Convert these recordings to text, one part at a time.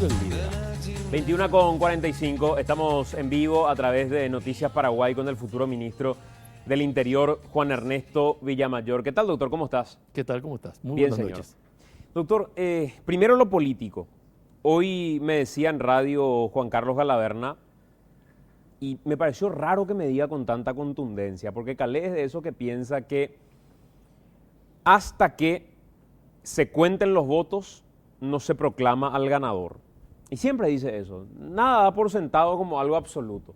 defendiendo el liderazgo. 21:45, estamos en vivo a través de Noticias Paraguay con el futuro ministro del Interior, Juan Ernesto Villamayor. ¿Qué tal, doctor? ¿Cómo estás? ¿Qué tal? ¿Cómo estás? Muy Bien, buenas señor. noches. Doctor, primero lo político. Hoy me decía en radio Juan Carlos Galaverna, y me pareció raro que me diga con tanta contundencia, porque Calé es de eso que piensa que hasta que se cuenten los votos no se proclama al ganador. Y siempre dice eso, nada da por sentado como algo absoluto.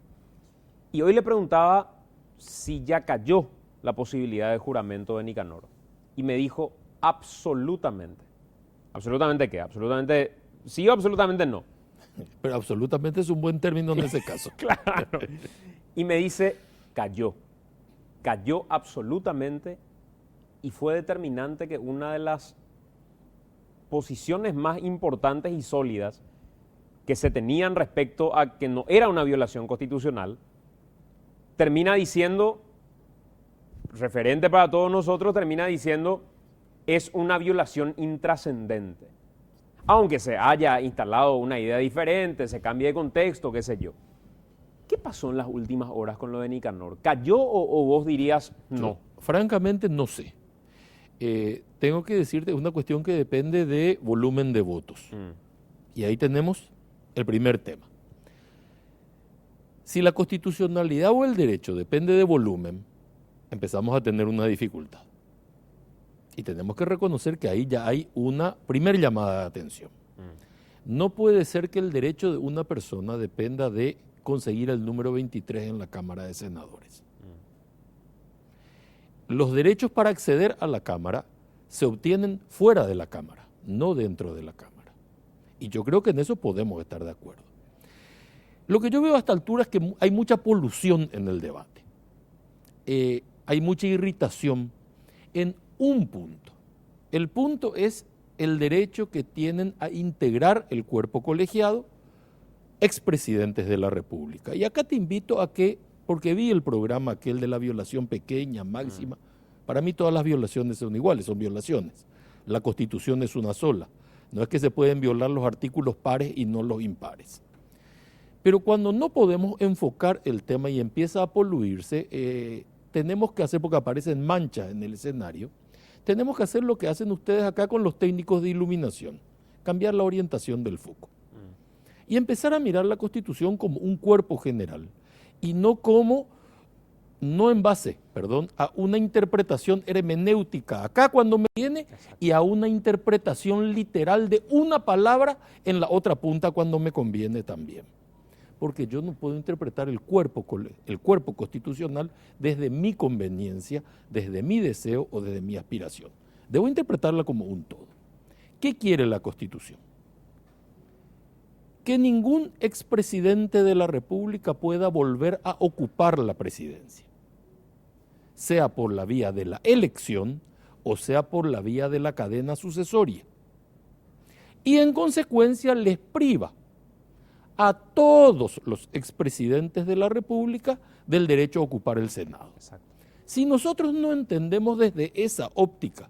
Y hoy le preguntaba si ya cayó la posibilidad de juramento de Nicanor. Y me dijo, absolutamente. ¿Absolutamente qué? ¿Absolutamente sí o absolutamente no? Pero absolutamente es un buen término en ese caso. Claro. Y me dice, cayó. Cayó absolutamente y fue determinante que una de las posiciones más importantes y sólidas que se tenían respecto a que no era una violación constitucional, termina diciendo, referente para todos nosotros, termina diciendo, es una violación intrascendente. Aunque se haya instalado una idea diferente, se cambie de contexto, qué sé yo. ¿Qué pasó en las últimas horas con lo de Nicanor? ¿Cayó o vos dirías no? Yo, francamente, no sé. Tengo que decirte, es una cuestión que depende de volumen de votos. Y ahí tenemos el primer tema. Si la constitucionalidad o el derecho depende de volumen, empezamos a tener una dificultad. Y tenemos que reconocer que ahí ya hay una primera llamada de atención. No puede ser que el derecho de una persona dependa de conseguir el número 23 en la Cámara de Senadores. Los derechos para acceder a la Cámara se obtienen fuera de la Cámara, no dentro de la Cámara. Y yo creo que en eso podemos estar de acuerdo. Lo que yo veo a esta altura es que hay mucha polución en el debate. Hay mucha irritación en un punto. El punto es el derecho que tienen a integrar el cuerpo colegiado expresidentes de la República. Y acá te invito a que, porque vi el programa aquel de la violación pequeña, máxima, para mí todas las violaciones son iguales, son violaciones. La Constitución es una sola. No es que se pueden violar los artículos pares y no los impares. Pero cuando no podemos enfocar el tema y empieza a poluirse, tenemos que hacer, porque aparecen manchas en el escenario, tenemos que hacer lo que hacen ustedes acá con los técnicos de iluminación, cambiar la orientación del foco. Y empezar a mirar la Constitución como un cuerpo general y no en base, a una interpretación hermenéutica acá cuando me viene y a una interpretación literal de una palabra en la otra punta cuando me conviene también. Porque yo no puedo interpretar el cuerpo constitucional desde mi conveniencia, desde mi deseo o desde mi aspiración. Debo interpretarla como un todo. ¿Qué quiere la Constitución? Que ningún expresidente de la República pueda volver a ocupar la presidencia, sea por la vía de la elección o sea por la vía de la cadena sucesoria. Y en consecuencia les priva a todos los expresidentes de la República del derecho a ocupar el Senado. Exacto. Si nosotros no entendemos desde esa óptica,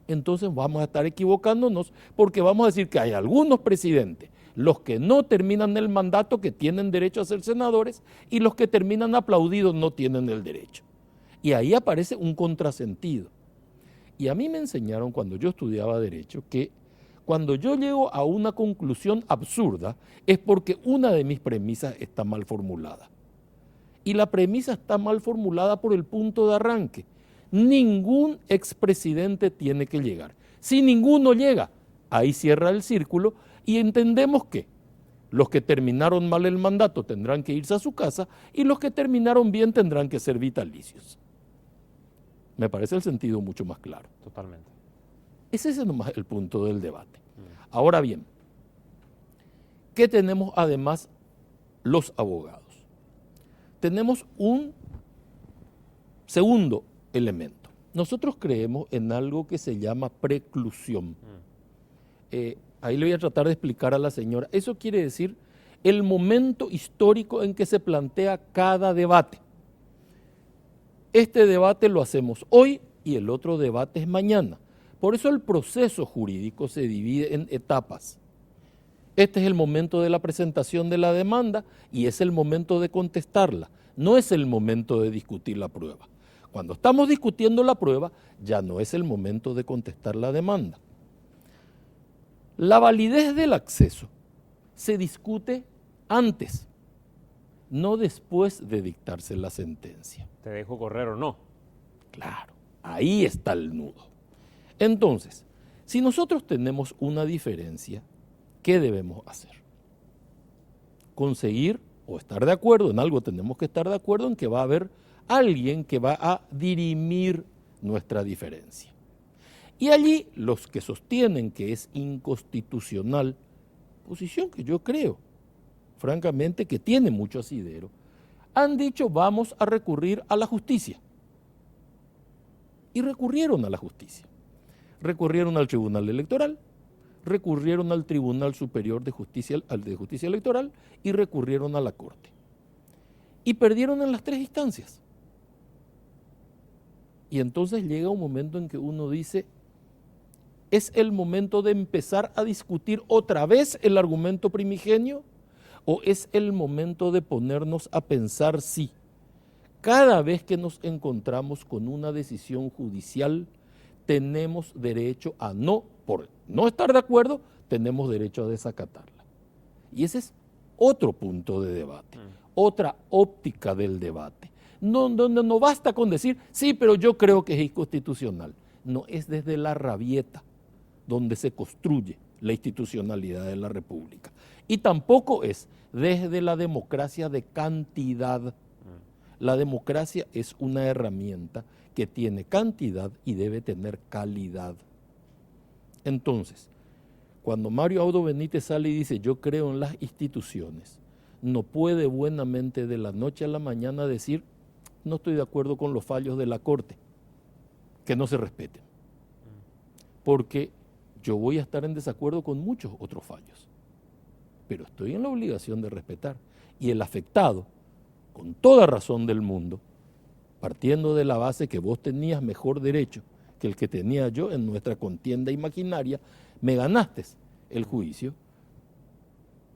entonces vamos a estar equivocándonos porque vamos a decir que hay algunos presidentes, los que no terminan el mandato que tienen derecho a ser senadores y los que terminan aplaudidos no tienen el derecho. Y ahí aparece un contrasentido. Y a mí me enseñaron cuando yo estudiaba Derecho que cuando yo llego a una conclusión absurda es porque una de mis premisas está mal formulada. Y la premisa está mal formulada por el punto de arranque. Ningún expresidente tiene que llegar. Si ninguno llega, ahí cierra el círculo y entendemos que los que terminaron mal el mandato tendrán que irse a su casa y los que terminaron bien tendrán que ser vitalicios. Me parece el sentido mucho más claro. Totalmente. Ese es nomás el punto del debate. Ahora bien, ¿qué tenemos además los abogados? Tenemos un segundo elemento. Nosotros creemos en algo que se llama preclusión. Ahí le voy a tratar de explicar a la señora. Eso quiere decir el momento histórico en que se plantea cada debate. Este debate lo hacemos hoy y el otro debate es mañana. Por eso el proceso jurídico se divide en etapas. Este es el momento de la presentación de la demanda y es el momento de contestarla. No es el momento de discutir la prueba. Cuando estamos discutiendo la prueba, ya no es el momento de contestar la demanda. La validez del acceso se discute antes, no después de dictarse la sentencia. ¿Te dejo correr o no? Claro, ahí está el nudo. Entonces, si nosotros tenemos una diferencia, ¿qué debemos hacer? Conseguir o estar de acuerdo en algo, tenemos que estar de acuerdo en que va a haber alguien que va a dirimir nuestra diferencia. Y allí los que sostienen que es inconstitucional, posición que yo creo, francamente, que tiene mucho asidero, han dicho vamos a recurrir a la justicia. Y recurrieron a la justicia. Recurrieron al Tribunal Electoral, recurrieron al Tribunal Superior de Justicia Electoral y recurrieron a la Corte. Y perdieron en las tres instancias. Y entonces llega un momento en que uno dice, ¿es el momento de empezar a discutir otra vez el argumento primigenio? ¿O es el momento de ponernos a pensar si cada vez que nos encontramos con una decisión judicial tenemos derecho a por no estar de acuerdo, tenemos derecho a desacatarla? Y ese es otro punto de debate, otra óptica del debate. No basta con decir, sí, pero yo creo que es inconstitucional. No, es desde la rabieta donde se construye la institucionalidad de la República. Y tampoco es desde la democracia de cantidad. La democracia es una herramienta que tiene cantidad y debe tener calidad. Entonces, cuando Mario Audo Benítez sale y dice, yo creo en las instituciones, no puede buenamente de la noche a la mañana decir, no estoy de acuerdo con los fallos de la Corte, que no se respeten. Porque yo voy a estar en desacuerdo con muchos otros fallos, pero estoy en la obligación de respetar. Y el afectado, con toda razón del mundo, partiendo de la base que vos tenías mejor derecho que el que tenía yo en nuestra contienda imaginaria, me ganaste el juicio,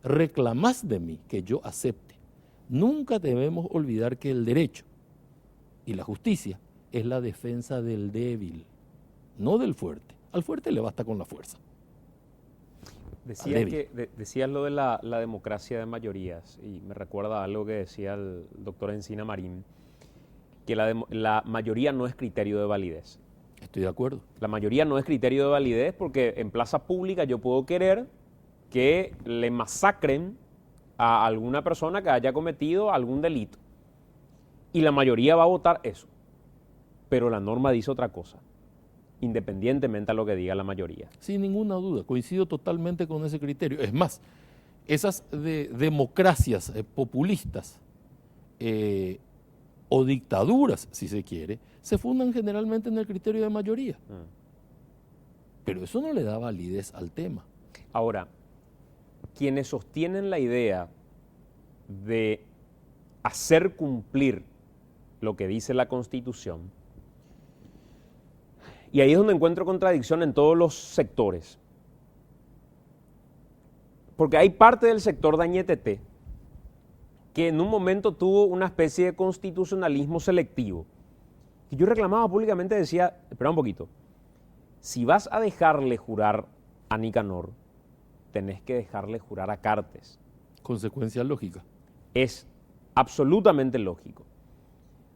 reclamás de mí que yo acepte. Nunca debemos olvidar que el derecho y la justicia es la defensa del débil, no del fuerte. Al fuerte le basta con la fuerza. Decías lo de la democracia de mayorías y me recuerda a algo que decía el doctor Encina Marín, que la mayoría no es criterio de validez. Estoy de acuerdo. La mayoría no es criterio de validez porque en plaza pública yo puedo querer que le masacren a alguna persona que haya cometido algún delito y la mayoría va a votar eso, pero la norma dice otra cosa, independientemente a lo que diga la mayoría. Sin ninguna duda, coincido totalmente con ese criterio. Es más, esas democracias populistas o dictaduras, si se quiere, se fundan generalmente en el criterio de mayoría. Pero eso no le da validez al tema. Ahora, quienes sostienen la idea de hacer cumplir lo que dice la Constitución, y ahí es donde encuentro contradicción en todos los sectores, porque hay parte del sector de Añetete que en un momento tuvo una especie de constitucionalismo selectivo, que yo reclamaba públicamente, decía, espera un poquito, si vas a dejarle jurar a Nicanor, tenés que dejarle jurar a Cartes. Consecuencia lógica. Es absolutamente lógico.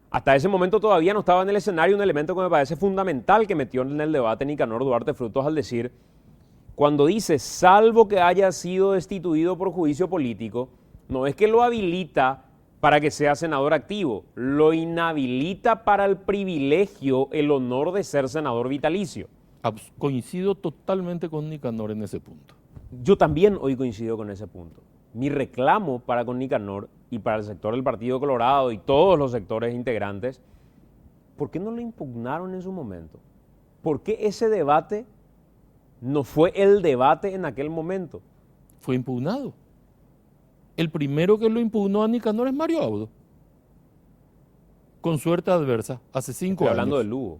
Hasta ese momento todavía no estaba en el escenario un elemento que me parece fundamental que metió en el debate Nicanor Duarte Frutos al decir, cuando dice, salvo que haya sido destituido por juicio político, no es que lo habilita para que sea senador activo, lo inhabilita para el privilegio, el honor de ser senador vitalicio. Coincido totalmente con Nicanor en ese punto. Yo también hoy coincido con ese punto. Mi reclamo para con Nicanor y para el sector del Partido Colorado y todos los sectores integrantes, ¿por qué no lo impugnaron en su momento? ¿Por qué ese debate no fue el debate en aquel momento? Fue impugnado. El primero que lo impugnó a Nicanor es Mario Audo. Con suerte adversa, hace 5 años. Estoy hablando de Lugo.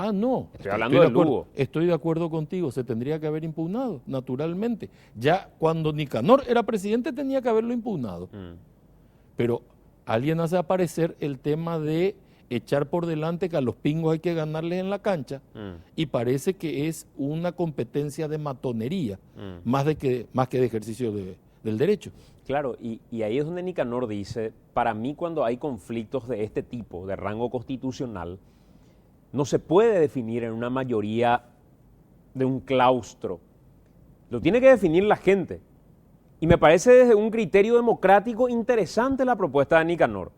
Ah, no. Estoy hablando de Lugo. Estoy de acuerdo contigo, se tendría que haber impugnado, naturalmente. Ya cuando Nicanor era presidente tenía que haberlo impugnado. Pero alguien hace aparecer el tema de echar por delante que a los pingos hay que ganarles en la cancha y parece que es una competencia de matonería, más que de ejercicio del derecho. Claro, y ahí es donde Nicanor dice, para mí cuando hay conflictos de este tipo, de rango constitucional, no se puede definir en una mayoría de un claustro. Lo tiene que definir la gente. Y me parece desde un criterio democrático interesante la propuesta de Nicanor.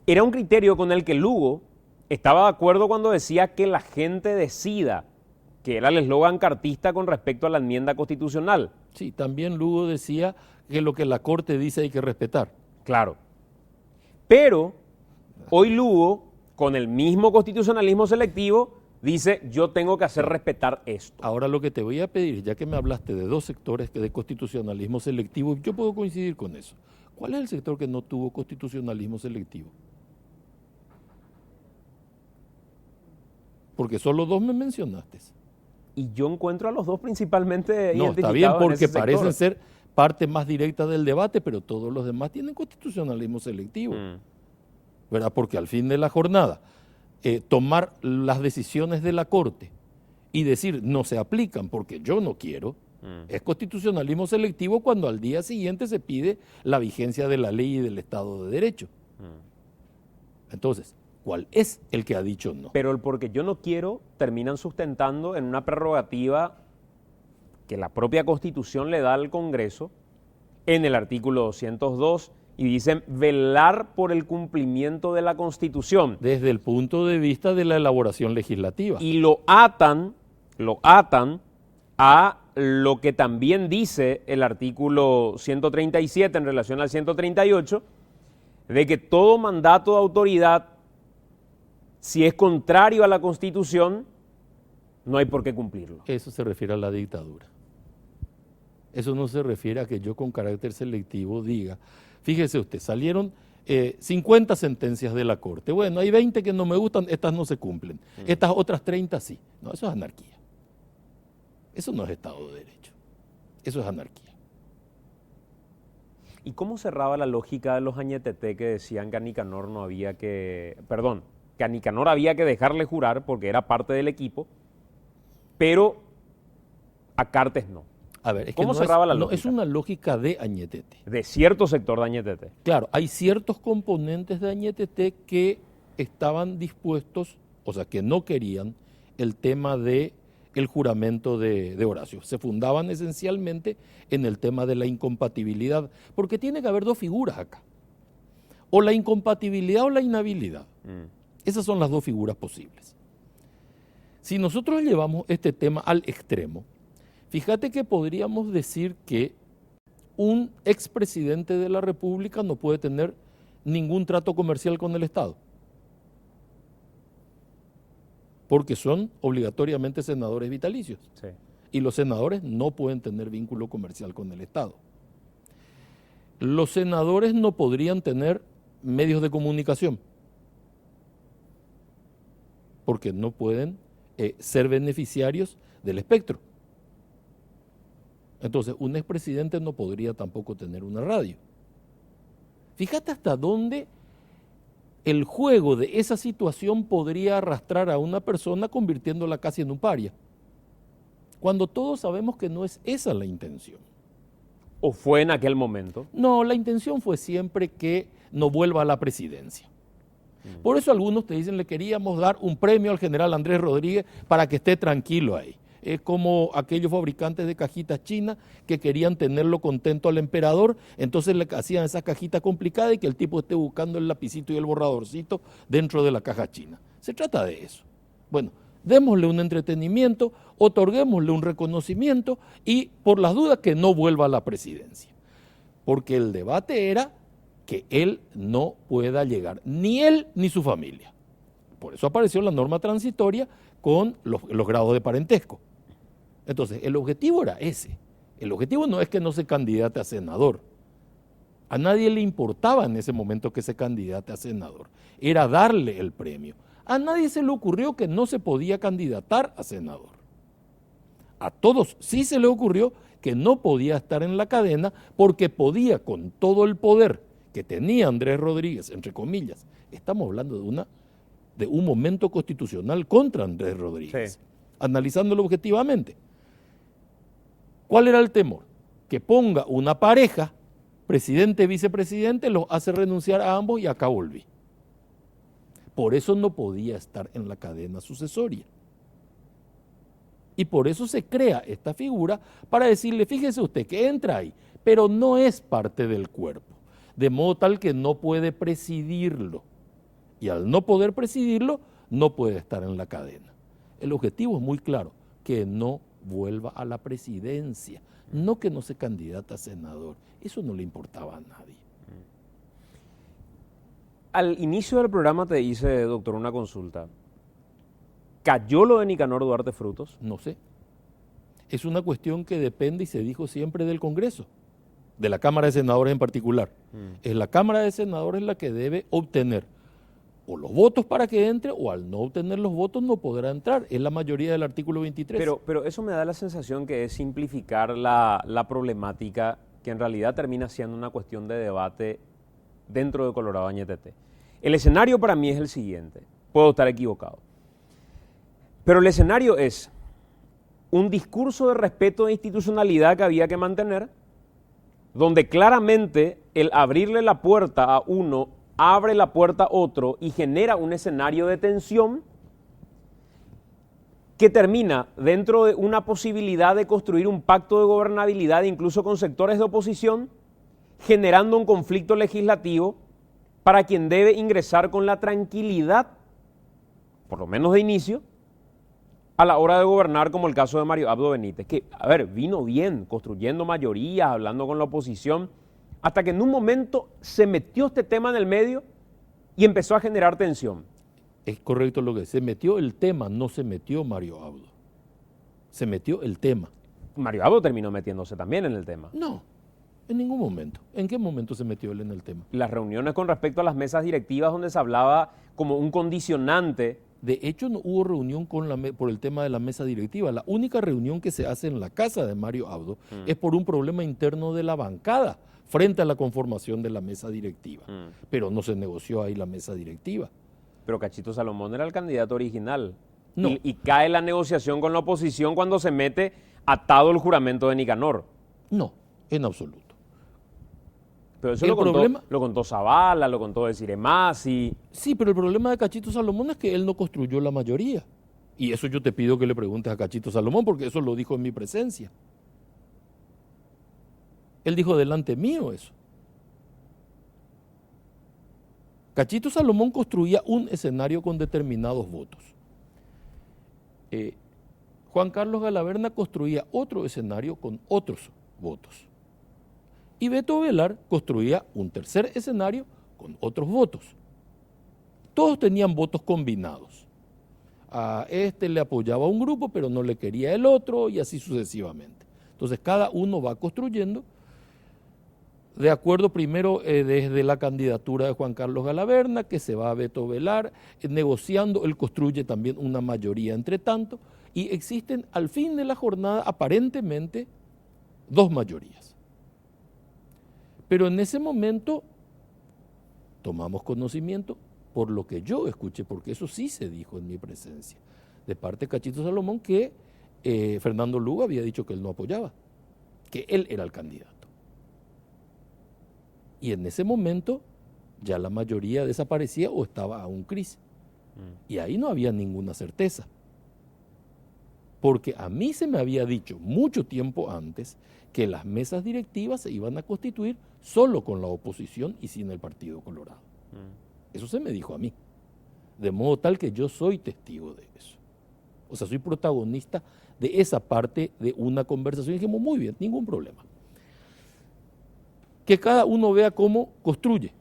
Era un criterio con el que Lugo estaba de acuerdo cuando decía que la gente decida, que era el eslogan cartista con respecto a la enmienda constitucional. Sí, también Lugo decía que lo que la Corte dice hay que respetar. Claro. Pero hoy Lugo, con el mismo constitucionalismo selectivo, dice, yo tengo que hacer respetar esto. Ahora lo que te voy a pedir, ya que me hablaste de dos sectores de constitucionalismo selectivo, yo puedo coincidir con eso. ¿Cuál es el sector que no tuvo constitucionalismo selectivo? Porque solo dos me mencionaste. Y yo encuentro a los dos principalmente no, identificados está bien, porque en ese sector. parecen ser parte más directa del debate, pero todos los demás tienen constitucionalismo selectivo. ¿Verdad? Porque al fin de la jornada, tomar las decisiones de la Corte y decir no se aplican porque yo no quiero, es constitucionalismo selectivo cuando al día siguiente se pide la vigencia de la ley y del Estado de Derecho. Entonces, ¿cuál es el que ha dicho no? Pero el porque yo no quiero terminan sustentando en una prerrogativa que la propia Constitución le da al Congreso en el artículo 202 y dicen velar por el cumplimiento de la Constitución. Desde el punto de vista de la elaboración legislativa. Y lo atan a lo que también dice el artículo 137 en relación al 138, de que todo mandato de autoridad, si es contrario a la Constitución, no hay por qué cumplirlo. Eso se refiere a la dictadura. Eso no se refiere a que yo con carácter selectivo diga, fíjese usted, salieron 50 sentencias de la Corte. Bueno, hay 20 que no me gustan, estas no se cumplen. Estas otras 30 sí. No, eso es anarquía. Eso no es Estado de Derecho. Eso es anarquía. ¿Y cómo cerraba la lógica de los añeteté que decían que a Nicanor no había que... Perdón, que a Nicanor había que dejarle jurar porque era parte del equipo, pero a Cartes no? A ver, es ¿Cómo que cerraba la lógica? No es una lógica de añetete. De cierto sector de añetete. Claro, hay ciertos componentes de añetete que estaban dispuestos, o sea, que no querían el tema de el juramento de Horacio. Se fundaban esencialmente en el tema de la incompatibilidad, porque tiene que haber dos figuras acá. O la incompatibilidad o la inhabilidad. Esas son las dos figuras posibles. Si nosotros llevamos este tema al extremo, fíjate que podríamos decir que un expresidente de la República no puede tener ningún trato comercial con el Estado, porque son obligatoriamente senadores vitalicios. Sí. Y los senadores no pueden tener vínculo comercial con el Estado. Los senadores no podrían tener medios de comunicación, porque no pueden ser beneficiarios del espectro. Entonces, un expresidente no podría tampoco tener una radio. Fíjate hasta dónde el juego de esa situación podría arrastrar a una persona convirtiéndola casi en un paria, cuando todos sabemos que no es esa la intención. ¿O fue en aquel momento? No, la intención fue siempre que no vuelva a la presidencia. Por eso algunos te dicen, le queríamos dar un premio al general Andrés Rodríguez para que esté tranquilo ahí. Es como aquellos fabricantes de cajitas chinas que querían tenerlo contento al emperador, entonces le hacían esa cajita complicada y que el tipo esté buscando el lapicito y el borradorcito dentro de la caja china. Se trata de eso. Bueno, démosle un entretenimiento, otorguémosle un reconocimiento y por las dudas que no vuelva a la presidencia. Porque el debate era que él no pueda llegar, ni él ni su familia. Por eso apareció la norma transitoria con los grados de parentesco. Entonces, el objetivo era ese. El objetivo no es que no se candidate a senador. A nadie le importaba en ese momento que se candidate a senador. Era darle el premio A nadie se le ocurrió que no se podía candidatar a senador. A todos sí se le ocurrió que no podía estar en la cadena porque podía, con todo el poder que tenía Andrés Rodríguez, entre comillas, estamos hablando de un momento constitucional contra Andrés Rodríguez, analizándolo objetivamente. ¿Cuál era el temor? Que ponga una pareja, presidente y vicepresidente, los hace renunciar a ambos y acá volví. Por eso no podía estar en la cadena sucesoria. Y por eso se crea esta figura para decirle, fíjese usted que entra ahí, pero no es parte del cuerpo, de modo tal que no puede presidirlo. Y al no poder presidirlo, no puede estar en la cadena. El objetivo es muy claro, que no vuelva a la presidencia, no que no se candidata a senador. Eso no le importaba a nadie. Al inicio del programa te hice, doctor, una consulta. ¿Cayó lo de Nicanor Duarte Frutos? No sé. Es una cuestión que depende y se dijo siempre del Congreso, de la Cámara de Senadores en particular. Es la Cámara de Senadores la que debe obtener o los votos para que entre, o al no obtener los votos no podrá entrar. Es la mayoría del artículo 23. Pero eso me da la sensación que es simplificar la problemática, que en realidad termina siendo una cuestión de debate dentro de Colorado Añetete. El escenario para mí es el siguiente. Puedo estar equivocado. Pero el escenario es un discurso de respeto e institucionalidad que había que mantener, donde claramente el abrirle la puerta a uno abre la puerta a otro y genera un escenario de tensión que termina dentro de una posibilidad de construir un pacto de gobernabilidad incluso con sectores de oposición, generando un conflicto legislativo para quien debe ingresar con la tranquilidad, por lo menos de inicio, a la hora de gobernar, como el caso de Mario Abdo Benítez, que, a ver, vino bien, construyendo mayorías, hablando con la oposición, hasta que en un momento se metió este tema en el medio y empezó a generar tensión. Es correcto lo que se metió el tema, no se metió Mario Abdo. Se metió el tema. Mario Abdo terminó metiéndose también en el tema. No, en ningún momento. ¿En qué momento se metió él en el tema? Las reuniones con respecto a las mesas directivas donde se hablaba como un condicionante. De hecho, no hubo reunión por el tema de la mesa directiva. La única reunión que se hace en la casa de Mario Abdo es por un problema interno de la bancada frente a la conformación de la mesa directiva. Pero no se negoció ahí la mesa directiva. Pero Cachito Salomón era el candidato original. No. Y cae la negociación con la oposición cuando se mete atado el juramento de Nicanor. No, en absoluto. Pero eso lo contó Zavala, lo contó Desiree Masi. Sí, pero el problema de Cachito Salomón es que él no construyó la mayoría. Y eso yo te pido que le preguntes a Cachito Salomón, porque eso lo dijo en mi presencia. Él dijo delante mío eso. Cachito Salomón construía un escenario con determinados votos. Juan Carlos Galaverna construía otro escenario con otros votos. Y Beto Velar construía un tercer escenario con otros votos. Todos tenían votos combinados. A este le apoyaba un grupo, pero no le quería el otro, y así sucesivamente. Entonces cada uno va construyendo de acuerdo primero desde la candidatura de Juan Carlos Galaverna, que se va a Beto Velar, negociando, él construye también una mayoría entre tanto, y existen al fin de la jornada aparentemente dos mayorías. Pero en ese momento tomamos conocimiento por lo que yo escuché, porque eso sí se dijo en mi presencia, de parte de Cachito Salomón, que Fernando Lugo había dicho que él no apoyaba, que él era el candidato. Y en ese momento ya la mayoría desaparecía o estaba a un crisis. Y ahí no había ninguna certeza. Porque a mí se me había dicho mucho tiempo antes que las mesas directivas se iban a constituir solo con la oposición y sin el Partido Colorado. Eso se me dijo a mí. De modo tal que yo soy testigo de eso. O sea, soy protagonista de esa parte de una conversación. Y dijimos, muy bien, ningún problema. Que cada uno vea cómo construye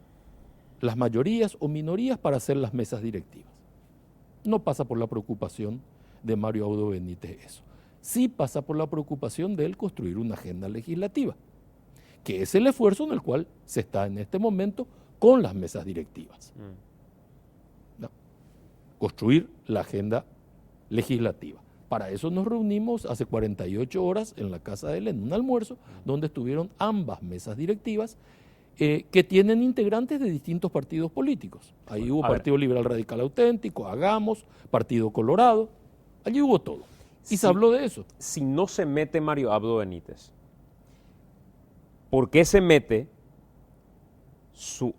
las mayorías o minorías para hacer las mesas directivas. No pasa por la preocupación de Mario Abdo Benítez eso. Sí pasa por la preocupación de él construir una agenda legislativa, que es el esfuerzo en el cual se está en este momento con las mesas directivas. ¿No? construir la agenda legislativa. Para eso nos reunimos hace 48 horas en la casa de él en un almuerzo donde estuvieron ambas mesas directivas que tienen integrantes de distintos partidos políticos. Ahí hubo Partido Liberal Radical Auténtico, Hagamos, Partido Colorado, allí hubo todo. Y se habló de eso. Si no se mete Mario Abdo Benítez, ¿por qué se mete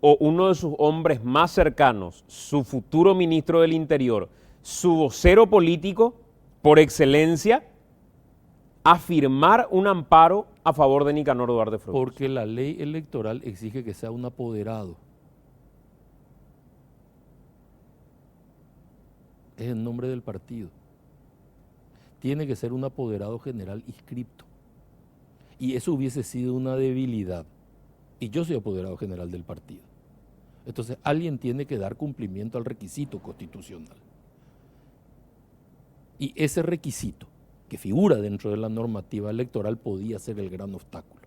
uno de sus hombres más cercanos, su futuro ministro del Interior, su vocero político por excelencia, a firmar un amparo a favor de Nicanor Duarte Frutos? Porque la ley electoral exige que sea un apoderado. Es el nombre del partido. Tiene que ser un apoderado general inscripto. Y eso hubiese sido una debilidad. Y yo soy apoderado general del partido. Entonces alguien tiene que dar cumplimiento al requisito constitucional. Y ese requisito que figura dentro de la normativa electoral podía ser el gran obstáculo.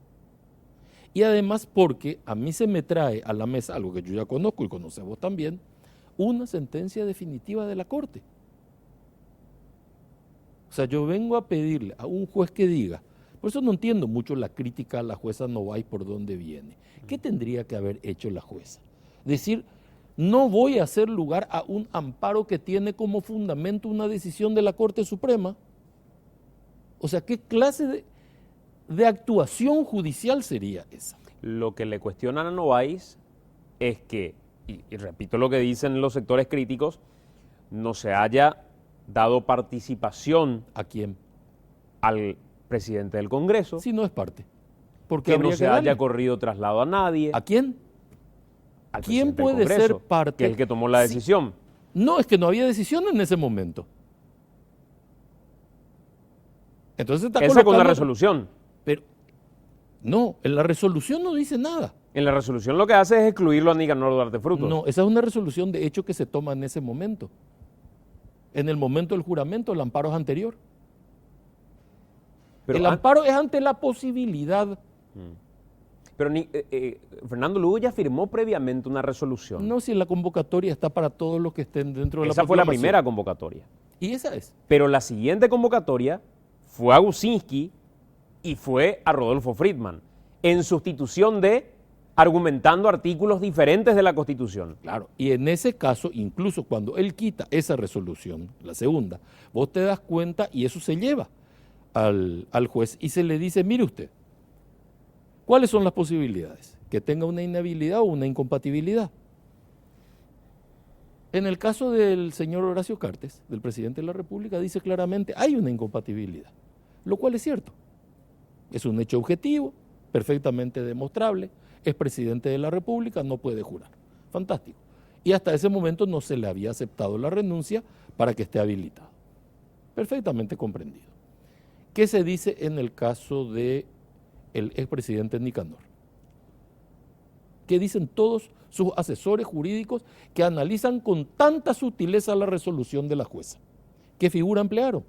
Y además porque a mí se me trae a la mesa, algo que yo ya conozco y conocemos vos también, una sentencia definitiva de la Corte. O sea, yo vengo a pedirle a un juez que diga, por eso no entiendo mucho la crítica a la jueza Novaes por dónde viene. ¿Qué tendría que haber hecho la jueza? Decir, no voy a hacer lugar a un amparo que tiene como fundamento una decisión de la Corte Suprema. O sea, ¿qué clase de actuación judicial sería esa? Lo que le cuestionan a Novaes es que, y repito lo que dicen los sectores críticos, no se haya dado participación. ¿A quién? Al presidente del Congreso. Si no es parte. Porque que no se haya corrido traslado a nadie. ¿A quién? Al ¿Quién presidente puede del Congreso, ser parte? que es el que tomó la decisión. No, es que no había decisión en ese momento. Entonces está esa con la resolución. Pero no, en la resolución no dice nada. En la resolución lo que hace es excluirlo a Nicanor Duarte Frutos. No, esa es una resolución de hecho que se toma en ese momento. En el momento del juramento, el amparo es anterior. Pero el amparo es ante la posibilidad. Pero Fernando Lugo ya firmó previamente una resolución. No, si la convocatoria está para todos los que estén dentro de la Esa fue la primera convocatoria. Y esa es. Pero la siguiente convocatoria fue a Gusinski y fue a Rodolfo Friedman, en sustitución de argumentando artículos diferentes de la Constitución. Claro, y en ese caso, incluso cuando él quita esa resolución, la segunda, vos te das cuenta y eso se lleva al juez y se le dice, mire usted, ¿cuáles son las posibilidades? Que tenga una inhabilidad o una incompatibilidad. En el caso del señor Horacio Cartes, del presidente de la República, dice claramente, hay una incompatibilidad, lo cual es cierto. Es un hecho objetivo, perfectamente demostrable, es presidente de la República, no puede jurar. Fantástico. Y hasta ese momento no se le había aceptado la renuncia para que esté habilitado. Perfectamente comprendido. ¿Qué se dice en el caso del expresidente Nicanor? ¿Qué dicen todos sus asesores jurídicos que analizan con tanta sutileza la resolución de la jueza? ¿Qué figura emplearon?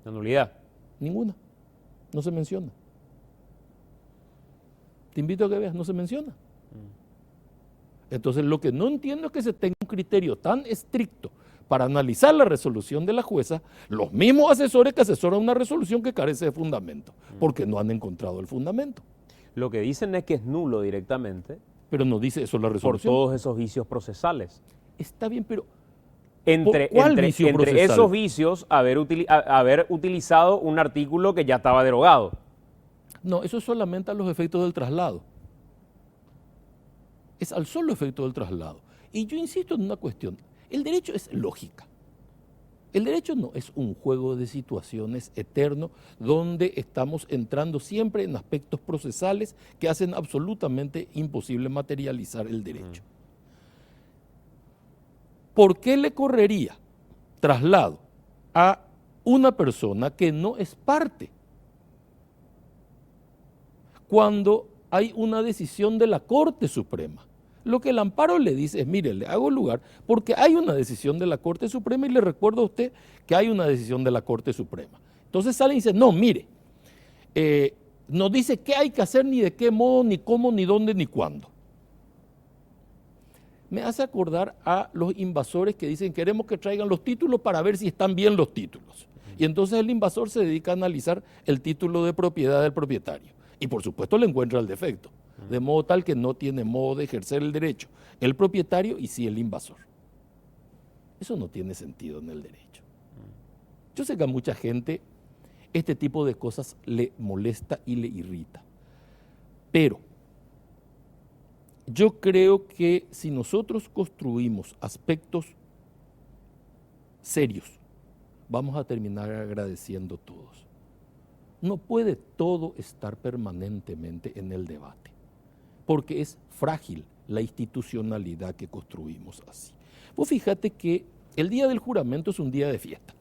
La nulidad. Ninguna. No se menciona. Te invito a que veas, no se menciona. Entonces, lo que no entiendo es que se tenga un criterio tan estricto para analizar la resolución de la jueza, los mismos asesores que asesoran una resolución que carece de fundamento, porque no han encontrado el fundamento. Lo que dicen es que es nulo directamente. Pero no dice eso la resolución. Por todos esos vicios procesales. Está bien, pero entre esos vicios, haber utilizado un artículo que ya estaba derogado. No, eso es solamente a los efectos del traslado. Es al solo efecto del traslado. Y yo insisto en una cuestión. El derecho es lógica. El derecho no es un juego de situaciones eterno donde estamos entrando siempre en aspectos procesales que hacen absolutamente imposible materializar el derecho. ¿Por qué le correría traslado a una persona que no es parte cuando hay una decisión de la Corte Suprema? Lo que el amparo le dice es, mire, le hago lugar porque hay una decisión de la Corte Suprema y le recuerdo a usted que hay una decisión de la Corte Suprema. Entonces sale y dice, no, mire, no dice qué hay que hacer, ni de qué modo, ni cómo, ni dónde, ni cuándo. Me hace acordar a los invasores que dicen queremos que traigan los títulos para ver si están bien los títulos. Y entonces el invasor se dedica a analizar el título de propiedad del propietario. Y por supuesto le encuentra el defecto, de modo tal que no tiene modo de ejercer el derecho el propietario y sí el invasor. Eso no tiene sentido en el derecho. Yo sé que a mucha gente este tipo de cosas le molesta y le irrita. Pero yo creo que si nosotros construimos aspectos serios, vamos a terminar agradeciendo todos. No puede todo estar permanentemente en el debate, porque es frágil la institucionalidad que construimos así. Vos fíjate que el día del juramento es un día de fiesta,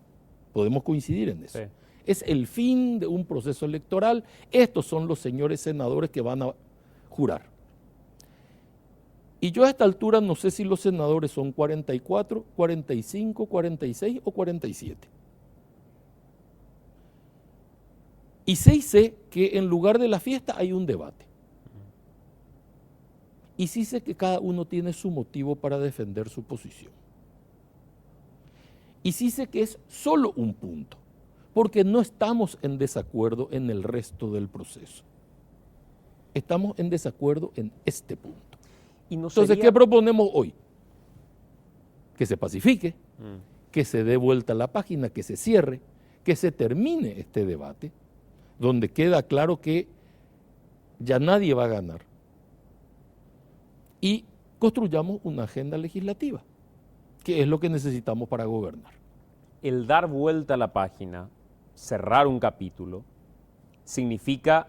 podemos coincidir en eso. Sí. Es el fin de un proceso electoral, estos son los señores senadores que van a jurar. Y yo a esta altura no sé si los senadores son 44, 45, 46 o 47. Y sí sé que en lugar de la fiesta hay un debate. Y sí sé que cada uno tiene su motivo para defender su posición. Y sí sé que es solo un punto, porque no estamos en desacuerdo en el resto del proceso. Estamos en desacuerdo en este punto. Y no Entonces, ¿qué proponemos hoy? Que se pacifique, que se dé vuelta a la página, que se cierre, que se termine este debate, donde queda claro que ya nadie va a ganar, y construyamos una agenda legislativa, que es lo que necesitamos para gobernar. El dar vuelta a la página, cerrar un capítulo, significa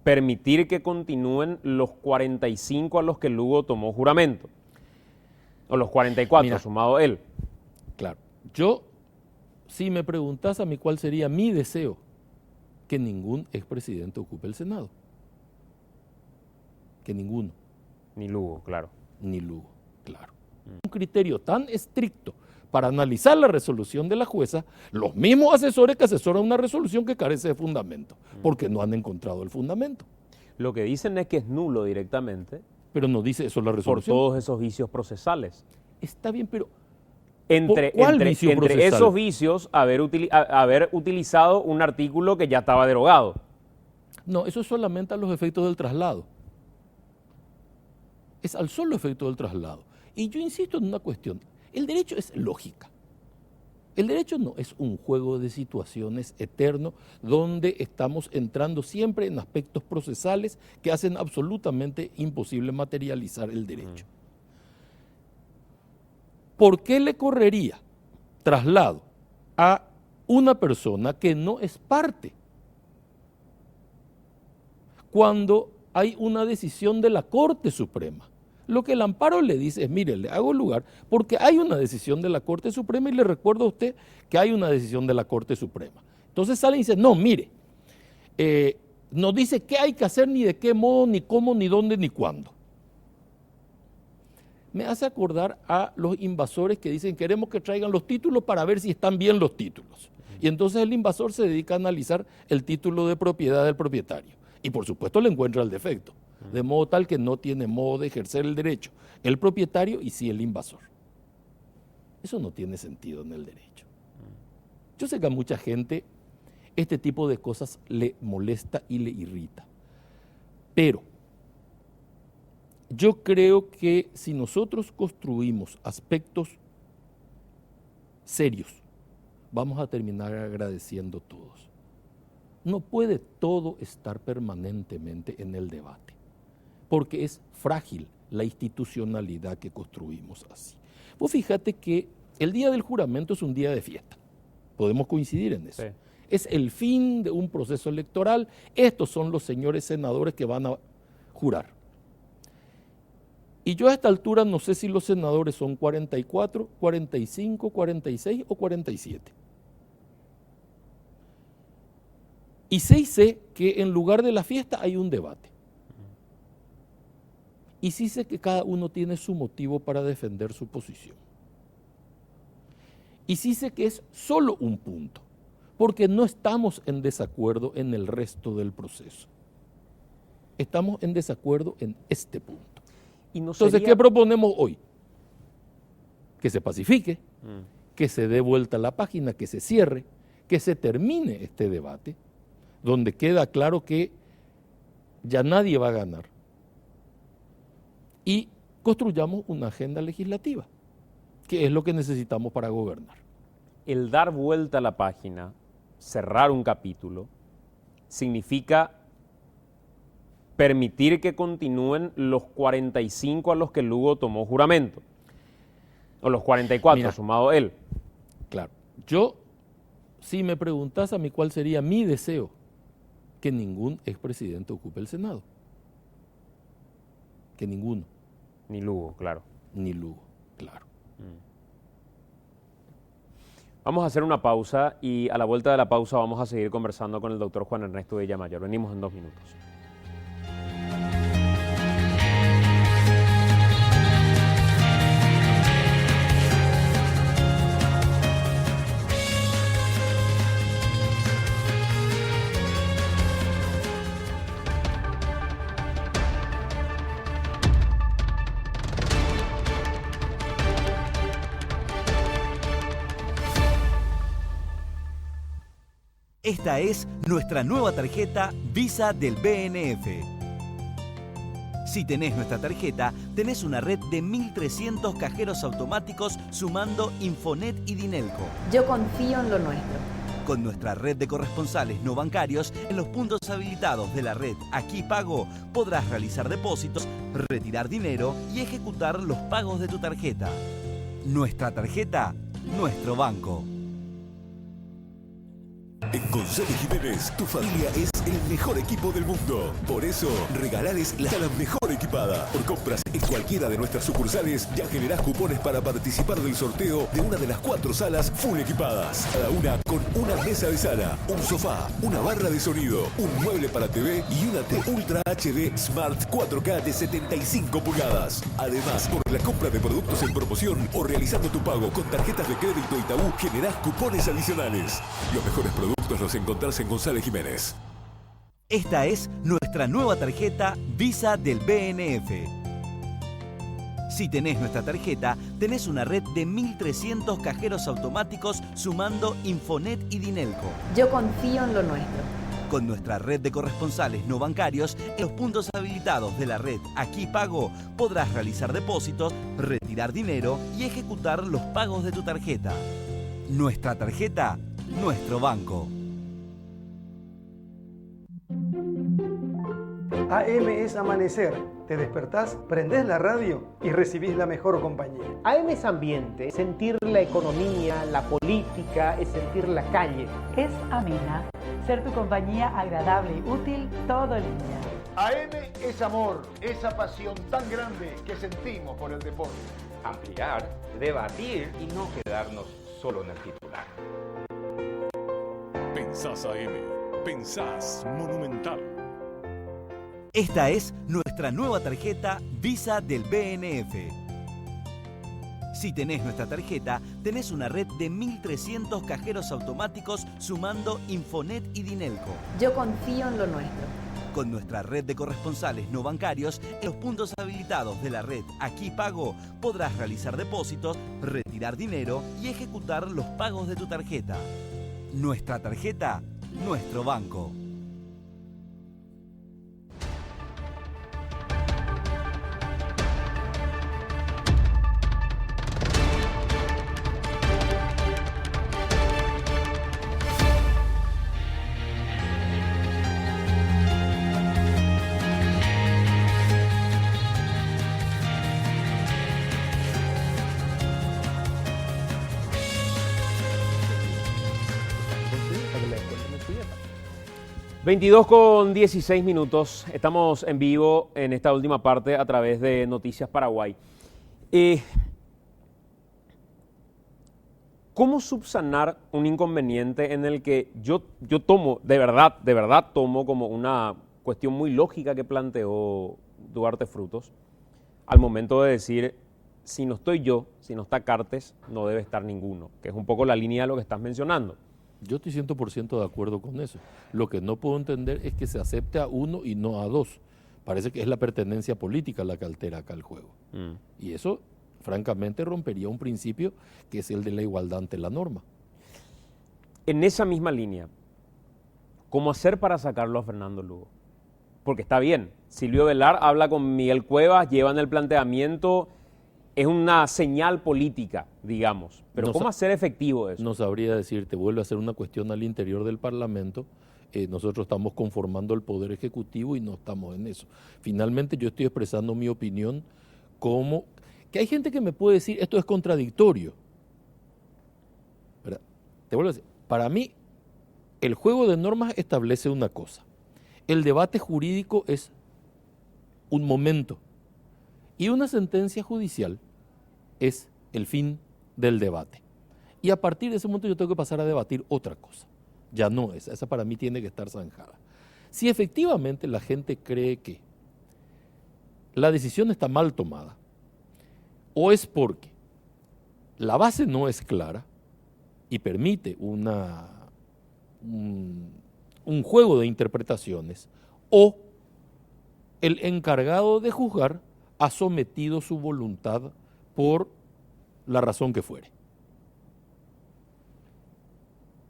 permitir que continúen los 45 a los que Lugo tomó juramento, o los 44, mira, sumado él. Claro, yo, si me preguntas a mí cuál sería mi deseo, que ningún expresidente ocupe el Senado. Que ninguno. Ni Lugo, claro. Ni Lugo, claro. Un criterio tan estricto para analizar la resolución de la jueza, los mismos asesores que asesoran una resolución que carece de fundamento, porque no han encontrado el fundamento. Lo que dicen es que es nulo directamente. Pero no dice eso la resolución. Por todos esos vicios procesales. Está bien, pero entre esos vicios, haber utilizado un artículo que ya estaba derogado. No, eso es solamente a los efectos del traslado. Es al solo efecto del traslado. Y yo insisto en una cuestión. El derecho es lógica. El derecho no es un juego de situaciones eterno donde estamos entrando siempre en aspectos procesales que hacen absolutamente imposible materializar el derecho. ¿Por qué le correría traslado a una persona que no es parte cuando hay una decisión de la Corte Suprema? Lo que el amparo le dice es, mire, le hago lugar porque hay una decisión de la Corte Suprema y le recuerdo a usted que hay una decisión de la Corte Suprema. Entonces sale y dice, no, mire, no dice qué hay que hacer, ni de qué modo, ni cómo, ni dónde, ni cuándo. Me hace acordar a los invasores que dicen queremos que traigan los títulos para ver si están bien los títulos. Y entonces el invasor se dedica a analizar el título de propiedad del propietario. Y por supuesto le encuentra el defecto, de modo tal que no tiene modo de ejercer el derecho el propietario y sí el invasor. Eso no tiene sentido en el derecho. Yo sé que a mucha gente este tipo de cosas le molesta y le irrita, pero yo creo que si nosotros construimos aspectos serios, vamos a terminar agradeciendo todos. No puede todo estar permanentemente en el debate, porque es frágil la institucionalidad que construimos así. Vos fíjate que el día del juramento es un día de fiesta, podemos coincidir en eso. Sí. Es el fin de un proceso electoral, estos son los señores senadores que van a jurar. Y yo a esta altura no sé si los senadores son 44, 45, 46 o 47. Y sí sé que en lugar de la fiesta hay un debate. Y sí sé que cada uno tiene su motivo para defender su posición. Y sí sé que es solo un punto, porque no estamos en desacuerdo en el resto del proceso. Estamos en desacuerdo en este punto. Y no Entonces, sería... ¿qué proponemos hoy? Que se pacifique, que se dé vuelta a la página, que se cierre, que se termine este debate, donde queda claro que ya nadie va a ganar, y construyamos una agenda legislativa, que es lo que necesitamos para gobernar. El dar vuelta a la página, cerrar un capítulo, significa permitir que continúen los 45 a los que Lugo tomó juramento, o los 44, Mira, sumado él. Claro, yo, si me preguntas a mí cuál sería mi deseo, que ningún expresidente ocupe el Senado. Que ninguno. Ni Lugo, claro. Ni Lugo, claro. Vamos a hacer una pausa y a la vuelta de la pausa vamos a seguir conversando con el doctor Juan Ernesto Villamayor. Venimos en 2 minutos. Esta es nuestra nueva tarjeta Visa del BNF. Si tenés nuestra tarjeta, tenés una red de 1.300 cajeros automáticos sumando Infonet y Dinelco. Yo confío en lo nuestro. Con nuestra red de corresponsales no bancarios, en los puntos habilitados de la red Aquí Pago, podrás realizar depósitos, retirar dinero y ejecutar los pagos de tu tarjeta. Nuestra tarjeta, nuestro banco. En González Jiménez, tu familia es el mejor equipo del mundo. Por eso, regalales la sala mejor equipada. Por compras en cualquiera de nuestras sucursales, ya generás cupones para participar del sorteo de una de las 4 salas full equipadas. Cada una con una mesa de sala, un sofá, una barra de sonido, un mueble para TV y una T Ultra HD Smart 4K de 75 pulgadas. Además, por la compra de productos en promoción o realizando tu pago con tarjetas de crédito Itaú, generás cupones adicionales. Los mejores productos los encontrás en González Jiménez. Esta es nuestra nueva tarjeta Visa del BNF. Si tenés nuestra tarjeta, tenés una red de 1.300 cajeros automáticos sumando Infonet y Dinelco. Yo confío en lo nuestro. Con nuestra red de corresponsales no bancarios, en los puntos habilitados de la red Aquí Pago, podrás realizar depósitos, retirar dinero y ejecutar los pagos de tu tarjeta. Nuestra tarjeta, nuestro banco. AM es amanecer. Te despertás, prendés la radio y recibís la mejor compañía. AM es ambiente, es sentir la economía, la política, es sentir la calle. Es amena, ser tu compañía agradable y útil todo el día. AM es amor, esa pasión tan grande que sentimos por el deporte. Ampliar, debatir y no quedarnos solo en el titular. Pensás AM, pensás Monumental. Esta es nuestra nueva tarjeta Visa del BNF. Si tenés nuestra tarjeta, tenés una red de 1.300 cajeros automáticos sumando Infonet y Dinelco. Yo confío en lo nuestro. Con nuestra red de corresponsales no bancarios, en los puntos habilitados de la red Aquí Pago, podrás realizar depósitos, retirar dinero y ejecutar los pagos de tu tarjeta. Nuestra tarjeta, nuestro banco. Para que la encuentren en su dieta. 22:16. Estamos en vivo en esta última parte a través de Noticias Paraguay. ¿Cómo subsanar un inconveniente en el que yo tomo, de verdad tomo como una cuestión muy lógica que planteó Duarte Frutos al momento de decir, si no estoy yo, si no está Cartes, no debe estar ninguno, que es un poco la línea de lo que estás mencionando? Yo estoy 100% de acuerdo con eso. Lo que no puedo entender es que se acepte a uno y no a dos, Parece que es la pertenencia política la que altera acá el juego. Y eso, francamente, rompería un principio que es el de la igualdad ante la norma. En esa misma línea, ¿cómo hacer para sacarlo a Fernando Lugo? Porque está bien, Silvio Velar habla con Miguel Cuevas, llevan el planteamiento, es una señal política, digamos. Pero ¿cómo hacer efectivo eso? No sabría decirte, vuelve a ser una cuestión al interior del Parlamento. Nosotros estamos conformando el Poder Ejecutivo y no estamos en eso. Finalmente yo estoy expresando mi opinión como que hay gente que me puede decir esto es contradictorio. ¿Verdad? Te vuelvo a decir, para mí el juego de normas establece una cosa. El debate jurídico es un momento y una sentencia judicial es el fin del debate. Y a partir de ese momento yo tengo que pasar a debatir otra cosa. Ya no esa para mí tiene que estar zanjada. Si efectivamente la gente cree que la decisión está mal tomada, o es porque la base no es clara y permite un juego de interpretaciones, o el encargado de juzgar ha sometido su voluntad por la razón que fuere.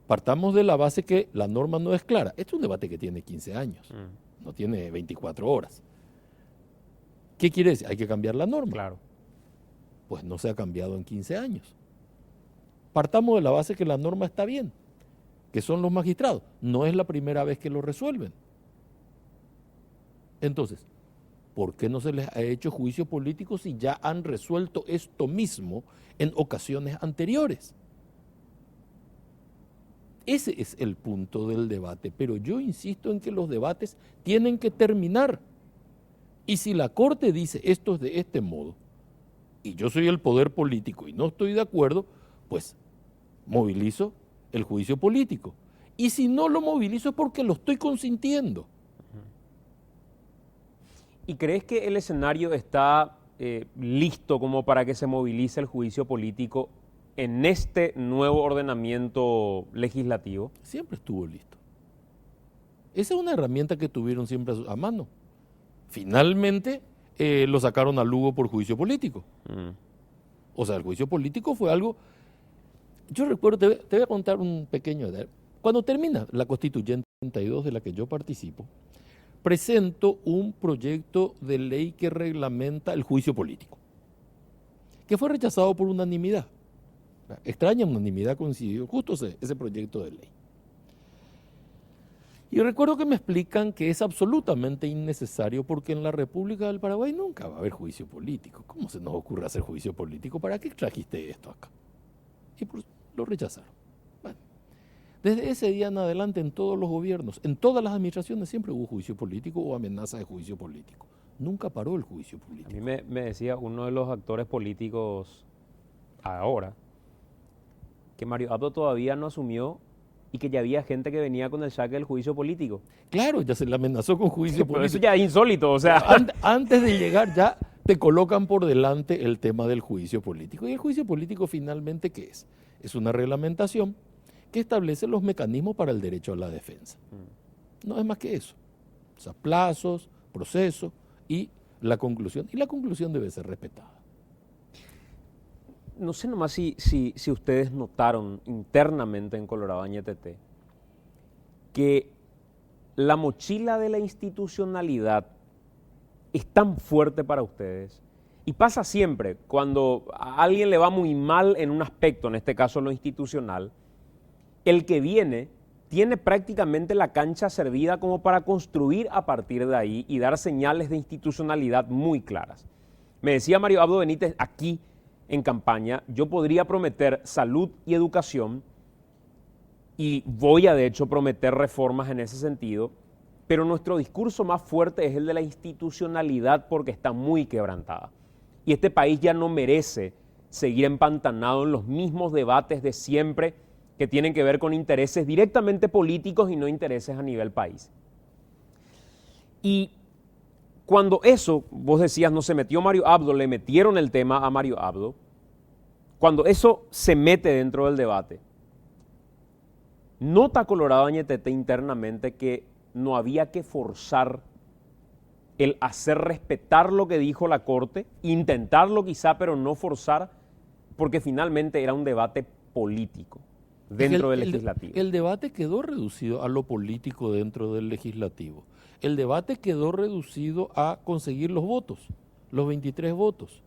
Partamos de la base que la norma no es clara. Este es un debate que tiene 15 años, no tiene 24 horas. ¿Qué quiere decir? Hay que cambiar la norma. Claro. Pues no se ha cambiado en 15 años. Partamos de la base que la norma está bien, que son los magistrados. No es la primera vez que lo resuelven. Entonces, ¿por qué no se les ha hecho juicio político si ya han resuelto esto mismo en ocasiones anteriores? Ese es el punto del debate, pero yo insisto en que los debates tienen que terminar. Y si la Corte dice esto es de este modo, y yo soy el poder político y no estoy de acuerdo, pues movilizo el juicio político. Y si no lo movilizo es porque lo estoy consintiendo. ¿Y crees que el escenario está listo como para que se movilice el juicio político en este nuevo ordenamiento legislativo? Siempre estuvo listo. Esa es una herramienta que tuvieron siempre a mano. Finalmente lo sacaron a Lugo por juicio político. O sea, el juicio político fue algo... Yo recuerdo, te voy a contar un pequeño... Cuando termina la Constituyente 32 de la que yo participo, presento un proyecto de ley que reglamenta el juicio político, que fue rechazado por unanimidad. Extraña unanimidad coincidió justo ese proyecto de ley. Y recuerdo que me explican que es absolutamente innecesario porque en la República del Paraguay nunca va a haber juicio político. ¿Cómo se nos ocurre hacer juicio político? ¿Para qué trajiste esto acá? Y lo rechazaron. Bueno, desde ese día en adelante en todos los gobiernos, en todas las administraciones siempre hubo juicio político o amenaza de juicio político. Nunca paró el juicio político. A mí me decía uno de los actores políticos ahora que Mario Abdo todavía no asumió y que ya había gente que venía con el saque del juicio político. Claro, ya se le amenazó con juicio político. Pero eso ya es insólito, o sea... Antes de llegar ya te colocan por delante el tema del juicio político. ¿Y el juicio político finalmente qué es? Es una reglamentación que establece los mecanismos para el derecho a la defensa. No es más que eso. O sea, plazos, proceso y la conclusión. Y la conclusión debe ser respetada. No sé nomás si ustedes notaron internamente en Colorado Añetete que la mochila de la institucionalidad es tan fuerte para ustedes y pasa siempre cuando a alguien le va muy mal en un aspecto, en este caso lo institucional, el que viene tiene prácticamente la cancha servida como para construir a partir de ahí y dar señales de institucionalidad muy claras. Me decía Mario Abdo Benítez aquí en campaña, yo podría prometer salud y educación y voy a de hecho prometer reformas en ese sentido, pero nuestro discurso más fuerte es el de la institucionalidad porque está muy quebrantada. Y este país ya no merece seguir empantanado en los mismos debates de siempre que tienen que ver con intereses directamente políticos y no intereses a nivel país. Y cuando eso, vos decías, no se metió Mario Abdo, le metieron el tema a Mario Abdo, cuando eso se mete dentro del debate, nota Colorado Añetete internamente que no había que forzar el hacer respetar lo que dijo la Corte, intentarlo quizá, pero no forzar, porque finalmente era un debate político dentro del legislativo. El debate quedó reducido a lo político dentro del legislativo. El debate quedó reducido a conseguir los votos, los 23 votos.